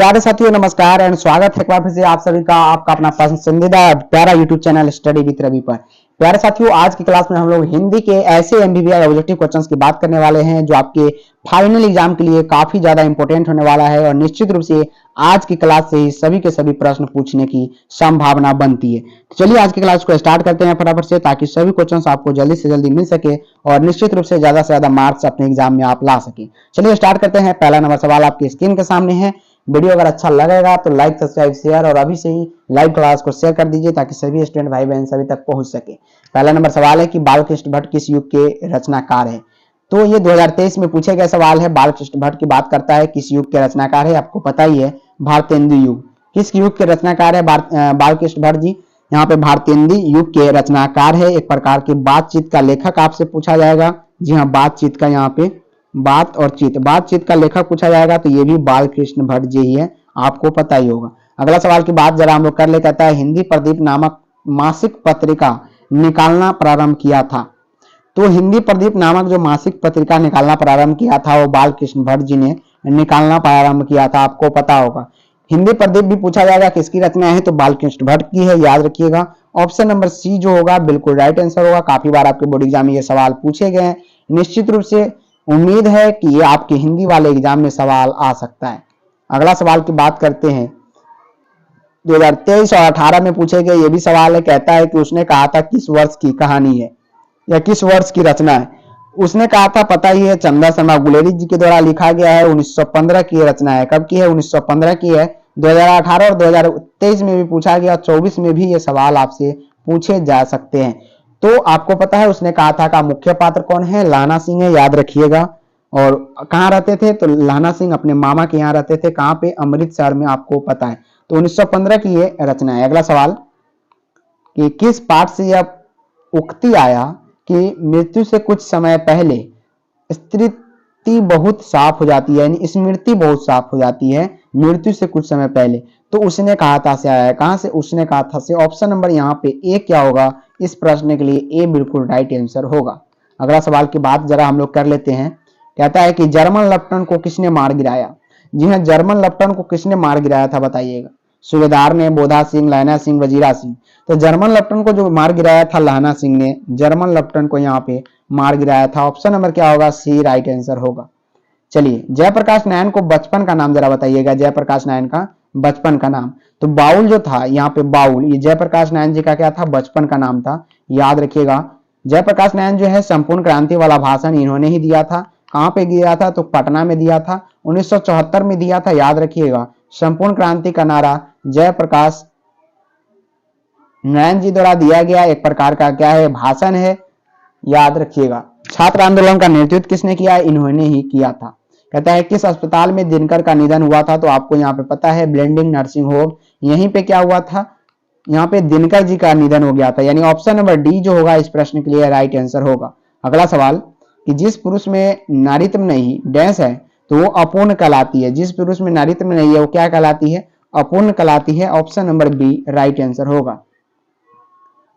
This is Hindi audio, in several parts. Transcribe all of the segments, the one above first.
प्यारे साथियों नमस्कार एंड स्वागत है एक बार फिर से आप सभी का आपका अपना पसंदीदा प्यारा YouTube channel study with Ravi पर। प्यारे साथियों आज की क्लास में हम लोग हिंदी के ऐसे एमबीबीएस ऑब्जेक्टिव क्वेश्चंस की बात करने वाले हैं जो आपके फाइनल एग्जाम के लिए काफी ज्यादा इंपॉर्टेंट होने वाला है और निश्चित रूप से आज की क्लास से ही सभी के सभी प्रश्न पूछने की संभावना बनती है। तो चलिए आज की क्लास को स्टार्ट करते हैं फटाफट से, ताकि सभी क्वेश्चंस आपको जल्दी से जल्दी मिल सके और निश्चित रूप से ज्यादा मार्क्स अपने एग्जाम में आप ला सके। चलिए स्टार्ट करते हैं। पहला नंबर सवाल आपकी स्क्रीन के सामने है। वीडियो अगर अच्छा लगेगा तो लाइक सब्सक्राइब शेयर और अभी से ही लाइव क्लास को शेयर कर दीजिए ताकि सभी स्टूडेंट भाई बहन सभी तक पहुंच सके। पहला नंबर सवाल है कि बालकृष्ण भट्ट किस युग के रचनाकार है। तो ये 2023 में पूछे गए सवाल है। बालकृष्ण भट्ट की बात करता है किस युग के रचनाकार है, आपको पता ही है भारतेंदु युग। किस युग के रचनाकार है बालकृष्ण भट्ट जी? यहाँ पे भारतेंदु युग के रचनाकार है। एक प्रकार की बातचीत का लेखक आपसे पूछा जाएगा। जी हाँ, बातचीत का यहाँ पे बात और चित, बातचीत का लेखक पूछा जाएगा तो ये भी बालकृष्ण भट्ट जी ही है, आपको पता ही होगा। अगला सवाल की बात जरा हम लोग कर ले। कहता है हिंदी प्रदीप नामक मासिक पत्रिका निकालना प्रारंभ किया था। तो हिंदी प्रदीप नामक जो मासिक पत्रिका निकालना प्रारंभ किया था वो बालकृष्ण भट्ट जी ने निकालना प्रारंभ किया था, आपको पता होगा। हिंदी प्रदीप भी पूछा जाएगा किसकी रचना है, तो बालकृष्ण भट्ट की है, याद रखिएगा। ऑप्शन नंबर सी जो होगा बिल्कुल राइट आंसर होगा। काफी बार आपके बोर्ड एग्जाम में ये सवाल पूछे गए हैं। निश्चित रूप से उम्मीद है कि ये आपके हिंदी वाले एग्जाम में सवाल आ सकता है। अगला सवाल की बात करते हैं। 2023 और 18 में पूछे गए ये भी सवाल है। कहता है कि उसने कहा था किस वर्ष की कहानी है या किस वर्ष की रचना है। उसने कहा था, पता ही है, चंदा शर्मा गुलेरी जी के द्वारा लिखा गया है। 1915 की रचना है। कब की है? 1915 की है। 2018 और 2023 में भी पूछा गया, 24 में भी ये सवाल आपसे पूछे जा सकते हैं। तो आपको पता है उसने कहा था का मुख्य पात्र कौन है? लाना सिंह है, याद रखिएगा। और कहाँ रहते थे? तो लाना सिंह अपने मामा के यहाँ रहते थे। कहाँ पे? अमृतसर में, आपको पता है। तो 1915 की ये रचना है। अगला सवाल कि किस पाठ से यह उक्ति आया कि मृत्यु से कुछ समय पहले स्मृति बहुत साफ हो जाती है, यानी स्मृति बहुत साफ हो जाती है मृत्यु से कुछ समय पहले। तो उसने कहा था से आया है। कहां से? उसने कहा था से। ऑप्शन नंबर यहाँ पे ए क्या होगा इस प्रश्न के लिए? ए बिल्कुल राइट आंसर होगा। अगला सवाल की बात जरा हम लोग कर लेते हैं। कहता है कि जर्मन लेफ्टिनेंट को किसने मार गिराया? जी हाँ, जर्मन लेफ्टिनेंट को किसने मार गिराया था बताइएगा? सूबेदार ने, बोधा सिंह, लहना सिंह, वजीरा सिंह। तो जर्मन लेफ्टिनेंट को जो मार गिराया था लहना सिंह ने जर्मन लेफ्टिनेंट को यहाँ पे मार गिराया था। ऑप्शन नंबर क्या होगा? सी राइट आंसर होगा। चलिए जयप्रकाश नारायण को बचपन का नाम जरा बताइएगा। जयप्रकाश नारायण का बचपन का नाम, तो बाउल जो था यहाँ पे, बाउल ये जयप्रकाश नारायण जी का क्या था? बचपन का नाम था, याद रखिएगा। जयप्रकाश नारायण जो है संपूर्ण क्रांति वाला भाषण इन्होंने ही दिया था। कहां पे दिया था? तो पटना में दिया था। 1974 में दिया था, याद रखिएगा। संपूर्ण क्रांति का नारा जयप्रकाश नारायण जी द्वारा दिया गया एक प्रकार का क्या है? भाषण है, याद रखिएगा। छात्र आंदोलन का नेतृत्व किसने किया? इन्होंने ही किया था। कहता है किस अस्पताल में दिनकर का निधन हुआ था? तो आपको यहाँ पे पता है ब्लेंडिंग नर्सिंग होम, यहीं पे क्या हुआ था? यहाँ पे दिनकर जी का निधन हो गया था, यानी ऑप्शन नंबर डी जो होगा इस प्रश्न के लिए राइट आंसर होगा। अगला सवाल कि जिस पुरुष में नारीत्व नहीं डैश है तो वो अपूर्ण कहलाती है। जिस पुरुष में नारीत्व नहीं है वो क्या कहलाती है? अपूर्ण कहलाती है। Option number B right answer होगा।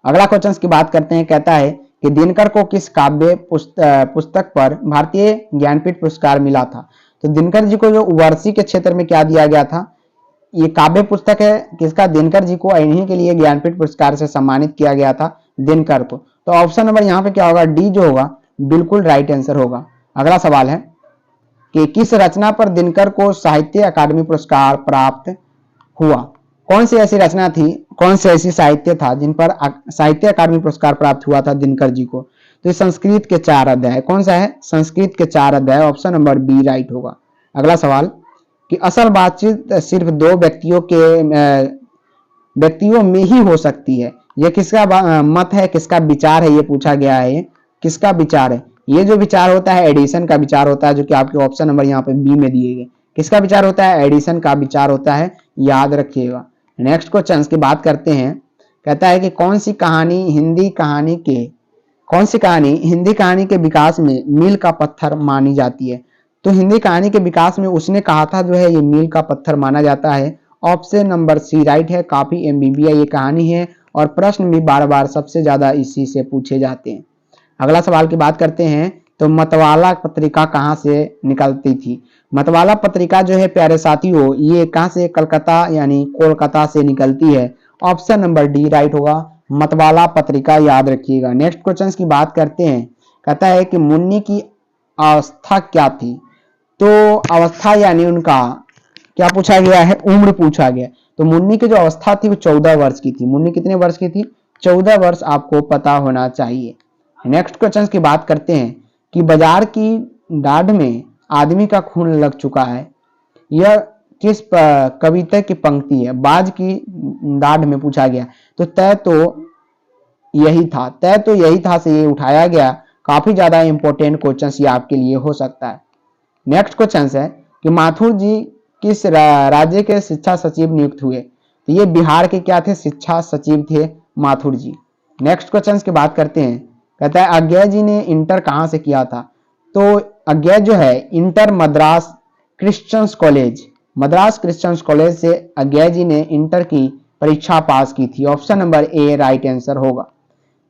अगला क्वेश्चन की बात करते हैं। कहता है कि दिनकर को किस काव्य पुस्तक पर भारतीय ज्ञानपीठ पुरस्कार मिला था? तो दिनकर जी को जो वर्षी के क्षेत्र में क्या दिया गया था? ये काव्य पुस्तक है किसका? दिनकर जी को, इन्हीं के लिए ज्ञानपीठ पुरस्कार से सम्मानित किया गया था दिनकर को। तो ऑप्शन नंबर यहाँ पे क्या होगा? डी जो होगा बिल्कुल राइट आंसर होगा। अगला सवाल है कि किस रचना पर दिनकर को साहित्य अकादमी पुरस्कार प्राप्त हुआ? कौन सी ऐसी रचना थी, कौन सी ऐसी साहित्य था जिन पर साहित्य अकादमी पुरस्कार प्राप्त हुआ था दिनकर जी को? तो संस्कृत के 4 अध्याय। कौन सा है? संस्कृत के 4 अध्याय। ऑप्शन नंबर बी राइट होगा। अगला सवाल कि असल बातचीत सिर्फ 2 व्यक्तियों में ही हो सकती है, यह किसका मत है, किसका विचार है? ये पूछा गया है। किसका विचार है? ये जो विचार होता है एडिसन का विचार होता है, जो कि आपके ऑप्शन नंबर यहाँ पे बी में दिए गए। किसका विचार होता है? एडिसन का विचार होता है, याद रखिएगा। नेक्स्ट क्वेश्चन की बात करते हैं। कहता है कि कौन सी कहानी हिंदी कहानी के विकास में मील का पत्थर मानी जाती है? तो हिंदी कहानी के विकास में उसने कहा था जो है ये मील का पत्थर माना जाता है। ऑप्शन नंबर सी राइट है। काफी एमबीबीएस ये कहानी है और प्रश्न भी बार बार सबसे ज्यादा इसी से पूछे जाते हैं। अगला सवाल की बात करते हैं। तो तो मतवाला पत्रिका कहाँ से निकलती थी? मतवाला पत्रिका जो है प्यारे साथियों, ये कहाँ से, कलकत्ता यानी कोलकाता से निकलती है। ऑप्शन नंबर डी राइट होगा, मतवाला पत्रिका, याद रखिएगा। नेक्स्ट क्वेश्चन की बात करते हैं। कहता है कि मुन्नी की अवस्था क्या थी? तो अवस्था यानी उनका क्या पूछा गया है, उम्र पूछा गया। तो मुन्नी की जो अवस्था थी वो 14 वर्ष की थी। मुन्नी कितने वर्ष की थी? 14 वर्ष आपको पता होना चाहिए। नेक्स्ट क्वेश्चन की बात करते हैं कि बाजार की दाढ़ में आदमी का खून लग चुका है, यह किस कविता की पंक्ति है? बाज की दाढ़ में पूछा गया। तो तय तो यही था, तय तो यही था से ये उठाया गया। काफी ज्यादा इंपॉर्टेंट क्वेश्चन ये आपके लिए हो सकता है। नेक्स्ट क्वेश्चन है कि माथुर जी किस राज्य के शिक्षा सचिव नियुक्त हुए? तो ये बिहार के क्या थे? शिक्षा सचिव थे माथुर जी। नेक्स्ट क्वेश्चन की बात करते हैं। कहता है अज्ञे जी ने इंटर कहां से किया था? तो अज्ञे जो है inter Madras Christians college, Madras Christians college से अज्ञे जी ने इंटर की परीक्षा पास की थी। Option number A right answer होगा।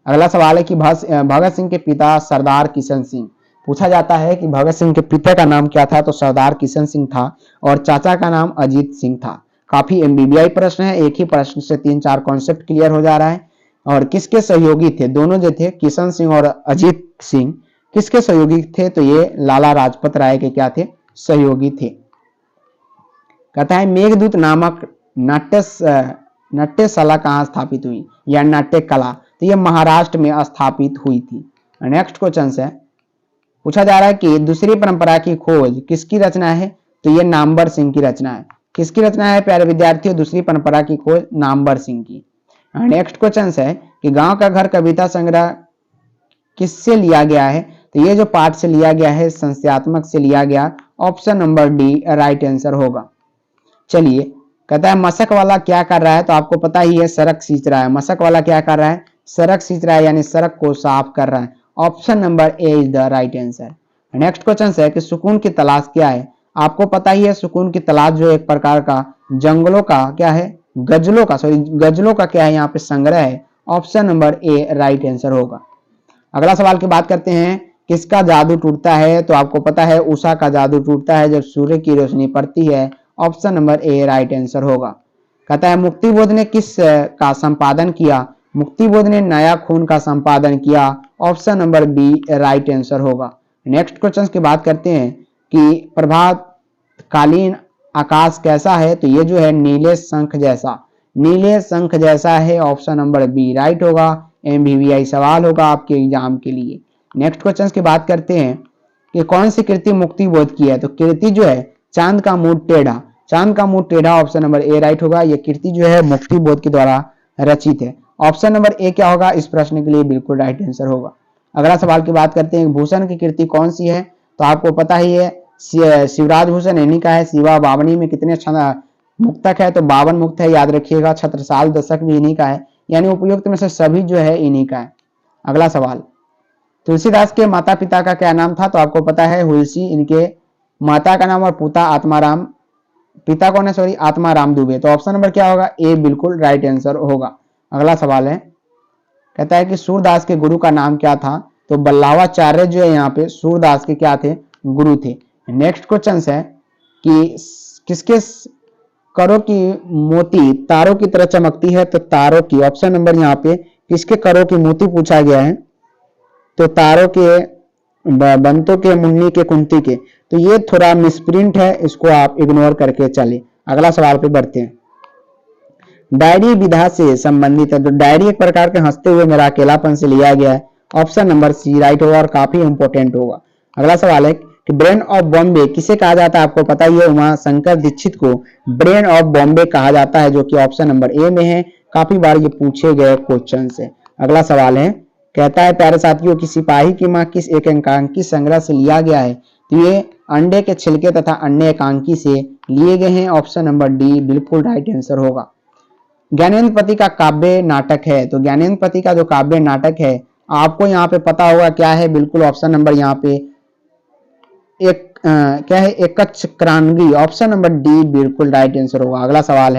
अगला सवाल है कि भगत सिंह के पिता सरदार किशन सिंह, पूछा जाता है कि भगत सिंह के पिता का नाम क्या था? तो सरदार किशन सिंह था और चाचा का नाम अजीत सिंह था। काफी एमबीबीआई प्रश्न है, एक ही प्रश्न से 3-4 कॉन्सेप्ट क्लियर हो जा रहा है। और किसके सहयोगी थे? दोनों जो थे किशन सिंह और अजीत सिंह किसके सहयोगी थे? तो ये लाला लाजपत राय के क्या थे? सहयोगी थे। कहता है मेघदूत नामक नाट्यशाला कहाँ स्थापित हुई या नाट्य कला? तो ये महाराष्ट्र में स्थापित हुई थी। नेक्स्ट क्वेश्चन है, पूछा जा रहा है कि दूसरी परंपरा की खोज किसकी रचना है? तो ये नामवर सिंह की रचना है। किसकी रचना है प्यारे विद्यार्थियों? दूसरी परंपरा की खोज नामवर सिंह की। नेक्स्ट क्वेश्चन है कि गांव का घर कविता संग्रह किससे लिया गया है? तो ये जो पाठ से लिया गया है संस्यात्मक से लिया गया। Option number D right answer होगा। चलिए, कहता है मशक वाला क्या कर रहा है? तो आपको पता ही है सड़क सींच रहा है। मशक वाला क्या कर रहा है? सड़क सींच रहा है यानी सड़क को साफ कर रहा है। Option number A is the right answer. Next question है कि सुकून की तलाश क्या है? आपको पता ही है सुकून की तलाश जो एक प्रकार का जंगलों का क्या है, गजलों का क्या है, यहाँ पे संग्रह है। Option number A right answer होगा। अगला सवाल की बात करते हैं, किसका जादू टूटता है? तो आपको पता है उषा का जादू टूटता है जब सूर्य की रोशनी पड़ती है। Option number A right answer होगा। कहता है मुक्तिबोध ने किस का संपादन किया? मुक्तिबोध ने नया खून का संपादन किया। Option number B right answer होगा। नेक्स्ट क्वेश्चन की बात करते हैं कि प्रभातकालीन आकाश कैसा है? तो ये जो है नीले शंख जैसा, नीले शंख जैसा है। ऑप्शन नंबर बी राइट होगा। एमबीबीआई सवाल होगा आपके एग्जाम के लिए। नेक्स्ट क्वेश्चन की बात करते हैं कि कौन सी कृति मुक्तिबोध की है? तो कृति जो है चांद का मुंह टेढ़ा, चांद का मुंह टेढ़ा। ऑप्शन नंबर ए राइट होगा। यह कृति जो है मुक्तिबोध के द्वारा रचित है। ऑप्शन नंबर ए क्या होगा इस प्रश्न के लिए? बिल्कुल राइट आंसर होगा। अगला सवाल की बात करते हैं, भूषण की कृति कौन सी है? तो आपको पता ही है शिवराज भूषण इन्हीं का है। शिवा बावनी में कितने मुक्तक है? तो 52 मुक्त है, याद रखिएगा। छत्रसाल दशक भी इन्हीं का है, यानी उपयुक्त में से सभी जो है इन्हीं का है। अगला सवाल, तुलसीदास के माता पिता का क्या नाम था? तो आपको पता है हुलसी इनके माता का नाम और पिता कौन है? सॉरी, आत्माराम दुबे। तो ऑप्शन नंबर क्या होगा? ए बिल्कुल राइट आंसर होगा। अगला सवाल है, कहता है कि सूरदास के गुरु का नाम क्या था? तो बल्लावाचार्य जो है यहाँ पे सूरदास के क्या थे? गुरु थे। नेक्स्ट क्वेश्चन है कि किसके करों की मोती तारों की तरह चमकती है? तो तारों की। ऑप्शन नंबर यहाँ पे किसके करों की मोती पूछा गया है? तो तारों के, बंतों के, मुन्नी के, कुंती के। तो ये थोड़ा मिसप्रिंट है, इसको आप इग्नोर करके चले। अगला सवाल पे बढ़ते हैं। डायरी विधा से संबंधित है। तो डायरी एक प्रकार के हंसते हुए मेरा अकेलापन से लिया गया है। ऑप्शन नंबर सी राइट होगा और काफी इंपोर्टेंट होगा। अगला सवाल है कि ब्रेन ऑफ बॉम्बे किसे कहा जाता है? आपको पता ही है उमा शंकर दीक्षित को ब्रेन ऑफ बॉम्बे कहा जाता है, जो कि ऑप्शन नंबर ए में है। काफी बार ये पूछे गए क्वेश्चन से। अगला सवाल है, कहता है प्यारे साथियों कि सिपाही की मां किस एक एकांकी संग्रह से लिया गया है? तो ये अंडे के छिलके तथा अन्य एकांकी से लिए गए हैं। ऑप्शन नंबर डी बिल्कुल राइट आंसर होगा। ज्ञानेंद्र पति का काव्य नाटक है। तो ज्ञानेंद्र पति का जो काव्य नाटक है आपको यहाँ पे पता होगा क्या है? बिल्कुल ऑप्शन नंबर यहाँ पे क्या है? एकच्छ क्रांति। ऑप्शन नंबर डी बिल्कुल राइट आंसर होगा। अगला सवाल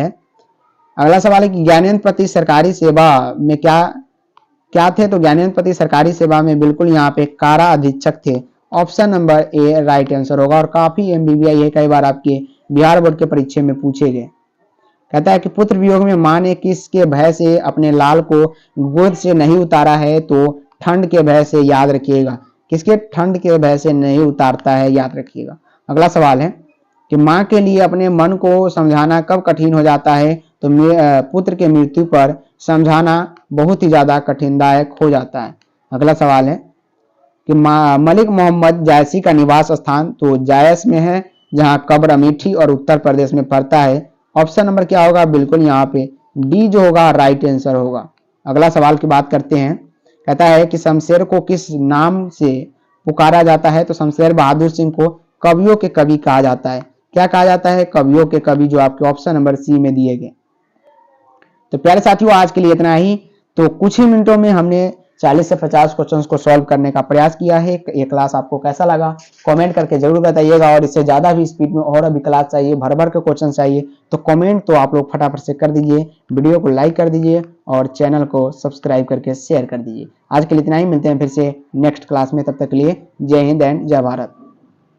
है कि ज्ञानेंद्र पति सरकारी सेवा में क्या थे? तो ज्ञानेंद्र पति सरकारी सेवा में बिल्कुल यहाँ पे कारा अधीक्षक थे। Option number A right answer होगा। और काफी एमबीबीआई है, कई बार आपके बिहार बोर्ड के परीक्षा में पूछे गए। कहता है कि पुत्र वियोग में मां ने किसके भय से अपने लाल को गोद से नहीं उतारा है, तो ठंड के भय से, याद रखिएगा। किसके ठंड के भय से नहीं उतारता है, याद रखिएगा। अगला सवाल है कि मां के लिए अपने मन को समझाना कब कठिन हो जाता है, तो पुत्र के मृत्यु पर समझाना बहुत ही ज्यादा कठिनदायक हो जाता है। अगला सवाल है कि मलिक मोहम्मद जायसी का निवास स्थान, तो जायस में है, जहां कब्र अमेठी और उत्तर प्रदेश में पड़ता है। ऑप्शन नंबर क्या होगा, बिल्कुल यहाँ पे डी जो होगा राइट आंसर होगा। अगला सवाल की बात करते हैं। कहता है कि शमशेर को किस नाम से पुकारा जाता है, तो शमशेर बहादुर सिंह को कवियों के कवि कहा जाता है। क्या कहा जाता है, कवियों के कवि, जो आपके ऑप्शन नंबर सी में दिए गए। तो प्यारे साथियों, आज के लिए इतना ही। तो कुछ ही मिनटों में हमने 40 से 50 क्वेश्चंस को सॉल्व करने का प्रयास किया है। ये क्लास आपको कैसा लगा कमेंट करके जरूर बताइएगा। और इससे ज्यादा भी स्पीड में और अभी क्लास चाहिए, भर भर के क्वेश्चन चाहिए, तो कमेंट तो आप लोग फटाफट से कर दीजिए, वीडियो को लाइक कर दीजिए और चैनल को सब्सक्राइब करके शेयर कर दीजिए। आज के लिए इतना ही, मिलते हैं फिर से नेक्स्ट क्लास में। तब तक के लिए जय हिंद एंड जय भारत।